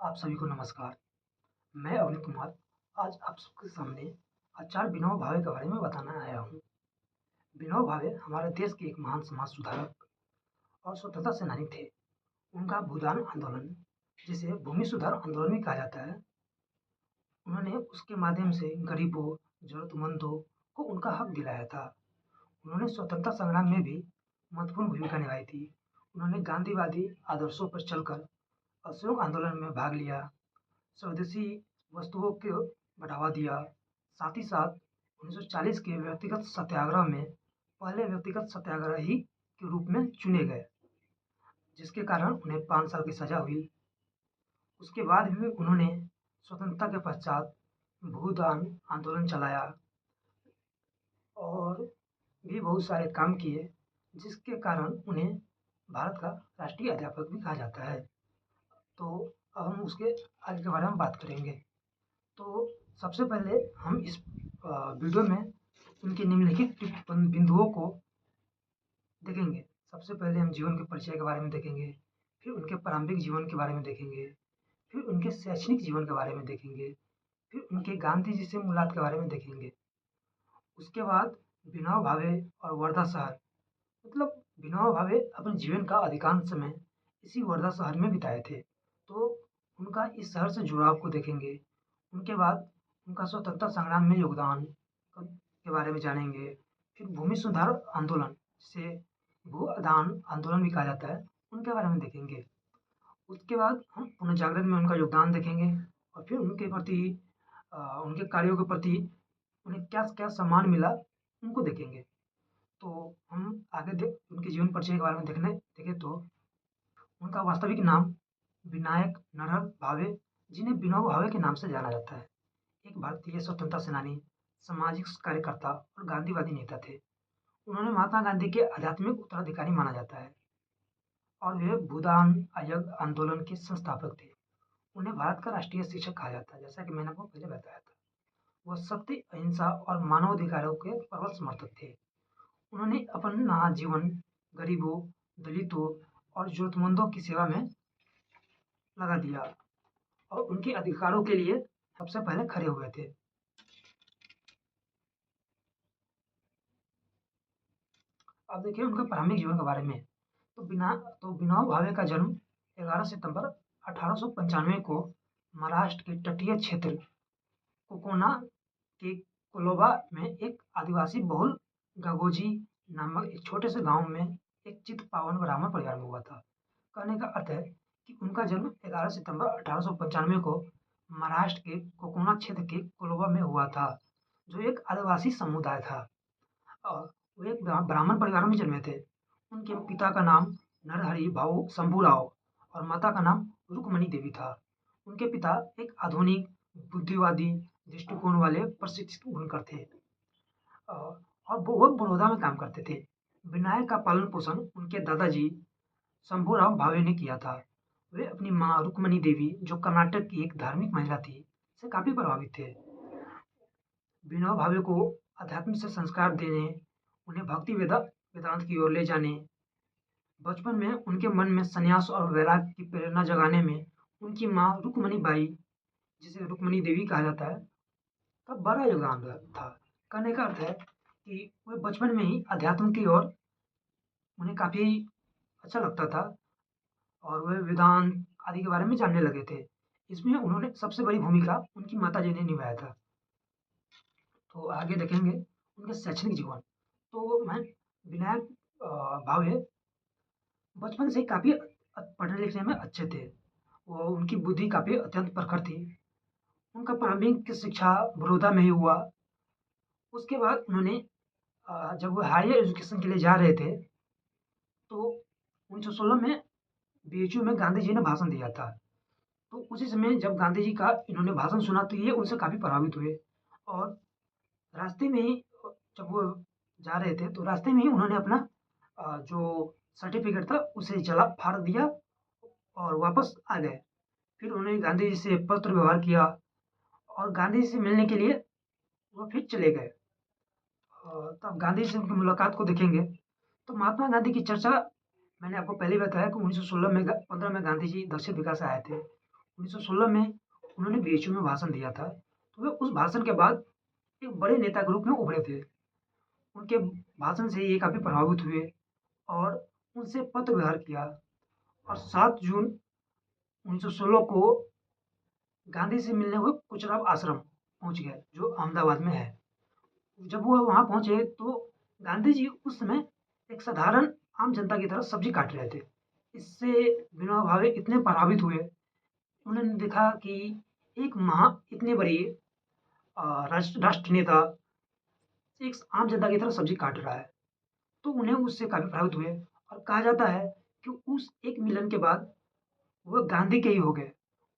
आप सभी को नमस्कार। मैं अवनीत कुमार आज आप सबके सामने आचार्य विनोबा भावे के बारे में बताने आया हूँ। विनोबा भावे हमारे देश के एक महान समाज सुधारक और स्वतंत्रता सेनानी थे। उनका भूदान आंदोलन, जिसे भूमि सुधार आंदोलन भी कहा जाता है, उन्होंने उसके माध्यम से गरीबों, जरूरतमंदों को उनका हक दिलाया था। उन्होंने स्वतंत्रता संग्राम में भी महत्वपूर्ण भूमिका निभाई थी। उन्होंने गांधीवादी आदर्शों पर चलकर असहयोग आंदोलन में भाग लिया, स्वदेशी वस्तुओं को बढ़ावा दिया। साथ ही साथ 1940 के व्यक्तिगत सत्याग्रह में पहले व्यक्तिगत सत्याग्रही के रूप में चुने गए, जिसके कारण उन्हें 5 साल की सजा हुई। उसके बाद भी उन्होंने स्वतंत्रता के पश्चात भूदान आंदोलन चलाया और भी बहुत सारे काम किए, जिसके कारण उन्हें भारत का राष्ट्रीय अध्यापक भी कहा जाता है। तो अब हम उसके आगे के बारे में बात करेंगे। तो सबसे पहले हम इस वीडियो में उनके निम्नलिखित बिंदुओं को देखेंगे। सबसे पहले हम जीवन के परिचय के बारे में देखेंगे, फिर उनके प्रारंभिक जीवन के बारे में देखेंगे, फिर उनके शैक्षणिक जीवन के बारे में देखेंगे, फिर उनके गांधी जी से मुलाकात के बारे में देखेंगे। उसके बाद विनोबा भावे और वर्धा शहर, मतलब विनोबा भावे अपने जीवन का अधिकांश समय इसी वर्धा शहर में बिताए थे, तो उनका इस शहर से जुड़ाव को देखेंगे। उनके बाद उनका स्वतंत्रता संग्राम में योगदान के बारे में जानेंगे। फिर भूमि सुधार आंदोलन से भू-अदान आंदोलन भी कहा जाता है, उनके बारे में देखेंगे। उसके बाद हम पुनर्जागरण में उनका योगदान देखेंगे और फिर उनके प्रति उनके कार्यों के प्रति उन्हें क्या-क्या सम्मान मिला, उनको देखेंगे। तो हम आगे उनके जीवन परिचय के बारे में देखें तो उनका वास्तविक नाम विनायक नरहर भावे, जिन्हें विनोबा भावे के नाम से जाना जाता है, एक भारतीय स्वतंत्रता सेनानी, सामाजिक कार्यकर्ता और गांधीवादी नेता थे। उन्होंने महात्मा गांधी के आध्यात्मिक उत्तराधिकारी माना जाता है और वे भूदान आयोग आंदोलन के संस्थापक थे। उन्हें भारत का राष्ट्रीय शिक्षक कहा जाता है, जैसा कि मैंने आपको पहले बताया था। वह सत्य, अहिंसा और मानवाधिकारों के प्रबल समर्थक थे। उन्होंने अपना जीवन गरीबों, दलितों और जरूरतमंदों की सेवा में लगा दिया और उनके अधिकारों के लिए सबसे पहले खड़े हुए थे। अब देखिए उनका प्रारंभिक जीवन के बारे में। तो विनोबा भावे का जन्म 11 सितंबर 1895 को महाराष्ट्र के तटीय क्षेत्र कोकोना के कोलोबा में एक आदिवासी बहुल गागोजी नामक एक छोटे से गांव में एक चित्त-पावन ब्राह्मण परिवार में हुआ था। कहने का अर्थ है कि उनका जन्म 11 सितंबर 1895 को महाराष्ट्र के कोकोना क्षेत्र के कोलोबा में हुआ था, जो एक आदिवासी समुदाय था। वो एक ब्राह्मण परिवार में जन्मे थे। उनके पिता का नाम नरहरि भाऊ शंभूराव और माता का नाम रुक्मणी देवी था। उनके पिता एक आधुनिक बुद्धिवादी दृष्टिकोण वाले प्रशिक्षित बुनकर थे और वो बड़ौदा में काम करते थे। विनायक का पालन पोषण उनके दादाजी शंभूराव भावे ने किया था। वे अपनी माँ रुक्मणी देवी, जो कर्नाटक की एक धार्मिक महिला थी, से काफी प्रभावित थे। विनोबा भावे को अध्यात्म से संस्कार देने, उन्हें भक्ति वेदांत की ओर ले जाने, बचपन में उनके मन में संन्यास और वैराग्य की प्रेरणा जगाने में उनकी माँ रुक्मणी बाई, जिसे रुक्मणी देवी कहा जाता है, का बड़ा योगदान था। कहने का अर्थ है कि वे बचपन में ही अध्यात्म की ओर उन्हें काफ़ी अच्छा लगता था और वे वेदांत आदि के बारे में जानने लगे थे। इसमें उन्होंने सबसे बड़ी भूमिका उनकी माताजी ने निभाया था। तो आगे देखेंगे उनके शैक्षणिक जीवन। तो मैं विनायक भावे बचपन से ही काफ़ी पढ़ने लिखने में अच्छे थे। वो उनकी बुद्धि काफ़ी अत्यंत प्रखर थी। उनका प्रारंभिक शिक्षा बड़ौदा में ही हुआ। उसके बाद उन्होंने जब वो हायर एजुकेशन के लिए जा रहे थे, तो 1916 में बीएचयू में गांधी जी ने भाषण दिया था। तो उसी समय जब गांधी जी का इन्होंने भाषण सुना, तो ये उनसे काफ़ी प्रभावित हुए और रास्ते में ही जब वो जा रहे थे, तो रास्ते में ही उन्होंने अपना जो सर्टिफिकेट था, उसे जला फाड़ दिया और वापस आ गए। फिर उन्होंने गांधी जी से पत्र व्यवहार किया और गांधी जी से मिलने के लिए वो फिर चले गए। तब गांधी जी से उनकी मुलाकात को देखेंगे, तो महात्मा गांधी की चर्चा मैंने आपको पहले ही बताया कि 1916 में 15 में गांधी जी दक्षिण अफ्रीका से आए थे। 1916 में उन्होंने बीएचयू में भाषण दिया था। तो वे उस भाषण के बाद एक बड़े नेता के रूप में उभरे थे। उनके भाषण से ये काफ़ी प्रभावित हुए और उनसे पत्र व्यवहार किया और 7 जून 1916 को गांधी से मिलने हुए कोचरब आश्रम पहुंच गए, जो अहमदाबाद में है। जब वो वहाँ पहुंचे तो गांधी जी उस समय एक साधारण आम जनता की तरह सब्जी काट रहे थे। इससे विनोबा भावे इतने प्रभावित हुए, उन्होंने देखा कि एक इतने बड़ी राष्ट्र नेता एक आम जनता की तरह सब्जी काट रहा है, तो उन्हें उससे काफ़ी प्रभावित हुए और कहा जाता है कि उस एक मिलन के बाद वो गांधी के ही हो गए।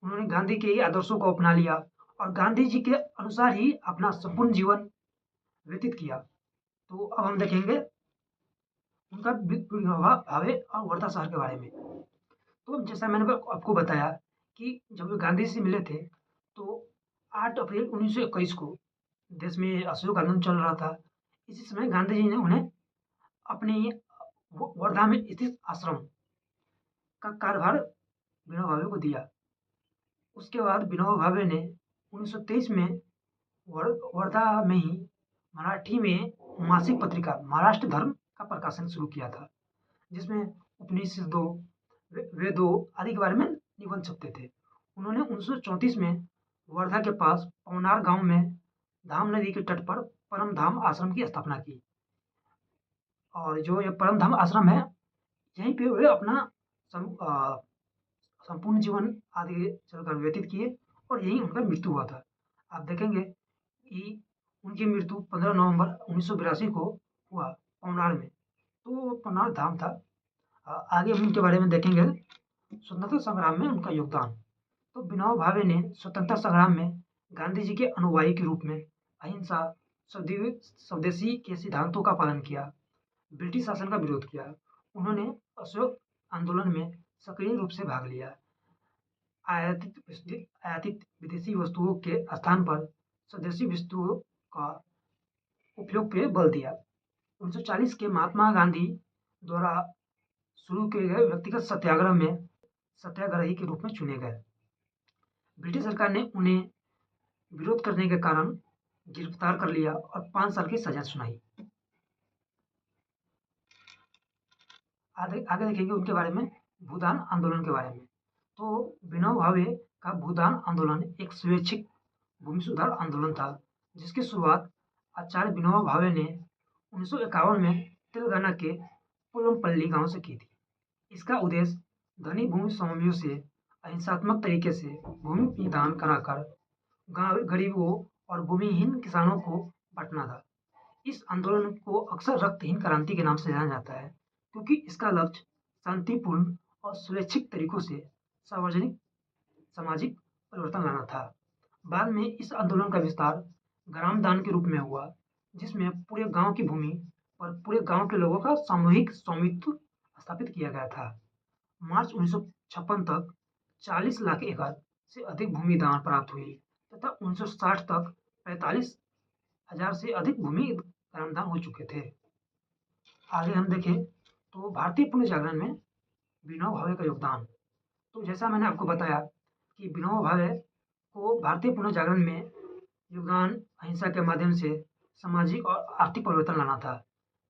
उन्होंने गांधी के ही आदर्शों को अपना लिया और गांधी जी के अनुसार ही अपना संपूर्ण जीवन व्यतीत किया। तो अब हम देखेंगे उनका विनोबा भावे और वर्धा शहर के बारे में। तो जैसा मैंने आपको बताया कि जब वे गांधी से मिले थे, तो 8 अप्रैल 1921 को देश में असहयोग आंदोलन चल रहा था। इसी समय गांधी जी ने उन्हें अपनी वर्धा में स्थित आश्रम का कार्यभार विनोबा भावे को दिया। उसके बाद विनोबा भावे ने 1923 में वर्धा में ही मराठी में मासिक पत्रिका महाराष्ट्र धर्म का प्रकाशन शुरू किया था, जिसमें उपनिषदों, वेदों आदि के बारे में निबंध छपते थे। उन्होंने 1934 में वर्धा के पास पवनार गांव में धाम नदी के तट पर परमधाम आश्रम की स्थापना की और जो ये परमधाम आश्रम है, यहीं पे वे अपना संपूर्ण जीवन आगे चलकर व्यतीत किए और यहीं उनका मृत्यु हुआ था। आप देखेंगे कि उनकी मृत्यु 15 नवंबर 1982 को हुआ पवनार में। तो वो पवनार धाम था। आगे हम उनके बारे में देखेंगे स्वतंत्रता संग्राम में उनका योगदान। तो विनोबा भावे ने स्वतंत्रता संग्राम में गांधी जी के अनुयायी के रूप में अहिंसा, स्वदेशी के सिद्धांतों का पालन किया, ब्रिटिश शासन का विरोध किया। उन्होंने असहयोग आंदोलन में सक्रिय रूप से भाग लिया। आयातित विदेशी वस्तुओं के स्थान पर स्वदेशी वस्तुओं का उपयोग पे बल दिया। 1940 के महात्मा गांधी द्वारा शुरू किए गए व्यक्तिगत सत्याग्रह में सत्याग्रही के रूप में चुने गए। ब्रिटिश सरकार ने उन्हें विरोध करने के कारण गिरफ्तार कर लिया और 5 साल की सजा सुनाई। आगे देखेंगे उनके बारे में भूदान आंदोलन के बारे में। तो विनोबा भावे का भूदान आंदोलन एक स्वैच्छिक भूमि सुधार आंदोलन था, जिसकी शुरुआत आचार्य विनोबा भावे ने 1951 में तेलंगाना के पोलमपल्ली गांव से की थी। इसका उद्देश्य धनी भूमि स्वामियों से अहिंसात्मक तरीके से भूमि दान कराकर गांव गरीबों और भूमिहीन किसानों को बांटना था। इस आंदोलन को अक्सर रक्तहीन क्रांति के नाम से जाना जाता है, क्योंकि इसका लक्ष्य शांतिपूर्ण और स्वैच्छिक तरीकों से सार्वजनिक सामाजिक परिवर्तन लाना था। बाद में इस आंदोलन का विस्तार ग्राम दान के रूप में हुआ, जिसमें पूरे गांव की भूमि पर पूरे गांव के लोगों का सामूहिक स्वामित्व स्थापित किया गया था। मार्च 1956 तक 40 लाख एकड़ से अधिक भूमि दान प्राप्त हुई तथा 1960 तक 45,000 से अधिक भूमि ग्रामदान हो चुके थे। आगे हम देखें तो भारतीय पुनर्जागरण में विनोबा भावे का योगदान। तो जैसा मैंने आपको बताया कि विनोबा भावे को भारतीय पुनर्जागरण में योगदान अहिंसा के माध्यम से सामाजिक और आर्थिक परिवर्तन लाना था,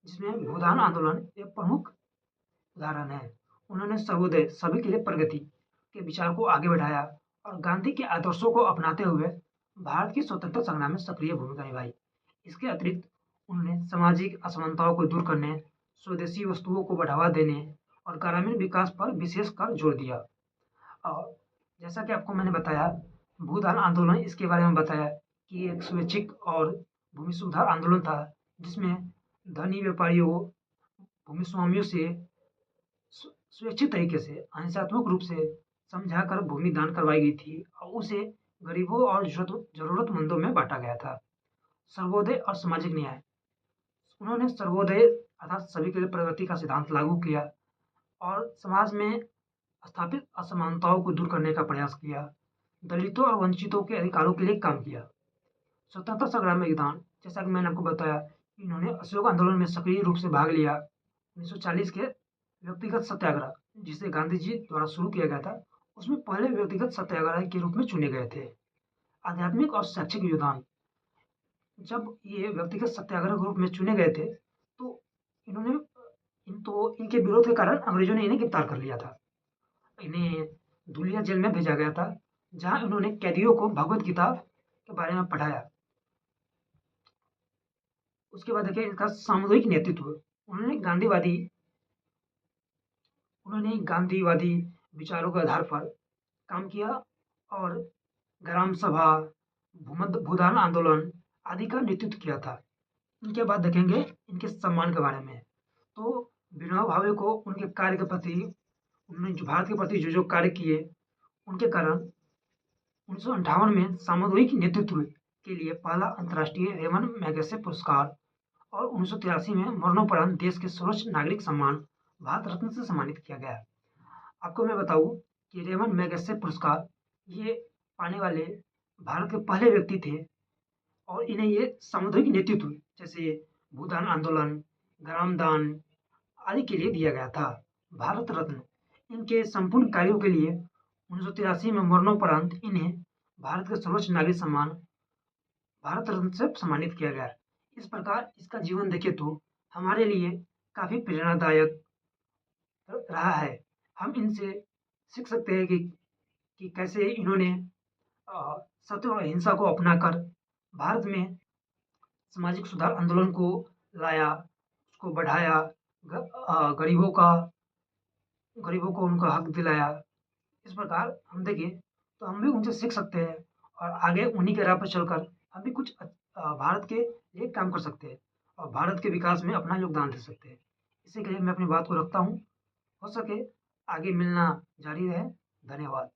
जिसमें भूदान आंदोलन एक प्रमुख उदाहरण है। उन्होंने सर्वोदय सभी के लिए प्रगति के विचार को आगे बढ़ाया और गांधी के आदर्शों को अपनाते हुए भारत की स्वतंत्रता संग्राम में सक्रिय भूमिका निभाई। इसके अतिरिक्त उन्होंने सामाजिक असमानताओं को दूर करने, स्वदेशी वस्तुओं को बढ़ावा देने और ग्रामीण विकास पर विशेष कर जोर दिया। और जैसा कि आपको मैंने बताया, भूदान आंदोलन इसके बारे में बताया कि एक स्वैच्छिक और भूमि सुधार आंदोलन था, जिसमें धनी व्यापारियों, भूमि स्वामियों से स्वैच्छिक तरीके से अहिंसात्मक रूप से समझाकर भूमि दान करवाई गई थी और उसे गरीबों और जरूरतमंदों में बांटा गया था। सर्वोदय और सामाजिक न्याय। उन्होंने सर्वोदय अर्थात सभी के लिए प्रगति का सिद्धांत लागू किया और समाज में स्थापित असमानताओं को दूर करने का प्रयास किया। दलितों और वंचितों के अधिकारों के लिए काम किया। स्वतंत्रता संग्राम में योगदान। जैसा कि मैंने आपको बताया, इन्होंने असहयोग आंदोलन में सक्रिय रूप से भाग लिया। 1940 के व्यक्तिगत सत्याग्रह, जिसे गांधी जी द्वारा शुरू किया गया था, उसमें पहले व्यक्तिगत सत्याग्रही के रूप में चुने गए थे। आध्यात्मिक और शैक्षिक योगदान। जब ये व्यक्तिगत सत्याग्रह के रूप में चुने गए थे, तो इन्होंने इनके विरोध के कारण अंग्रेजों ने इन्हें गिरफ्तार कर लिया था। इन्हें धुलिया जेल में भेजा गया था, जहाँ इन्होंने कैदियों को भगवत गीता के बारे में पढ़ाया। उसके बाद देखिए इनका सामुदायिक नेतृत्व। उन्होंने गांधीवादी विचारों के आधार पर काम किया और ग्राम सभा, भूदान आंदोलन आदि का नेतृत्व किया था। इनके बाद देखेंगे इनके सम्मान के बारे में। तो विनोबा भावे को उनके कार्य के प्रति, उन्होंने जो भारत के प्रति जो कार्य किए, उनके कारण 1958 में सामुदायिक नेतृत्व के लिए पहला अंतर्राष्ट्रीय रेमन मैगसेसे पुरस्कार और 1983 में मरणोपरांत देश के सर्वोच्च नागरिक सम्मान भारत रत्न से सम्मानित किया गया। आपको मैं बताऊं कि रेमन मैगसेसे पुरस्कार ये पाने वाले भारत के पहले व्यक्ति थे और इन्हें ये सामुदायिक नेतृत्व जैसे भूदान आंदोलन, ग्रामदान आदि के लिए दिया गया था। भारत रत्न इनके संपूर्ण कार्यों के लिए 1983 में मरणोपरांत इन्हें भारत के सर्वोच्च नागरिक सम्मान भारत रत्न से सम्मानित किया गया। इस प्रकार इसका जीवन देखें तो हमारे लिए काफ़ी प्रेरणादायक रहा है। हम इनसे सीख सकते हैं कि कैसे इन्होंने सत्य और अहिंसा को अपनाकर भारत में सामाजिक सुधार आंदोलन को लाया, उसको बढ़ाया, गरीबों को उनका हक दिलाया। इस प्रकार हम देखें तो हम भी उनसे सीख सकते हैं और आगे उन्हीं के राह पर चलकर हम भी कुछ भारत के लिए काम कर सकते हैं और भारत के विकास में अपना योगदान दे सकते हैं। इसी के लिए मैं अपनी बात को रखता हूँ। हो सके आगे मिलना जारी रहे। धन्यवाद।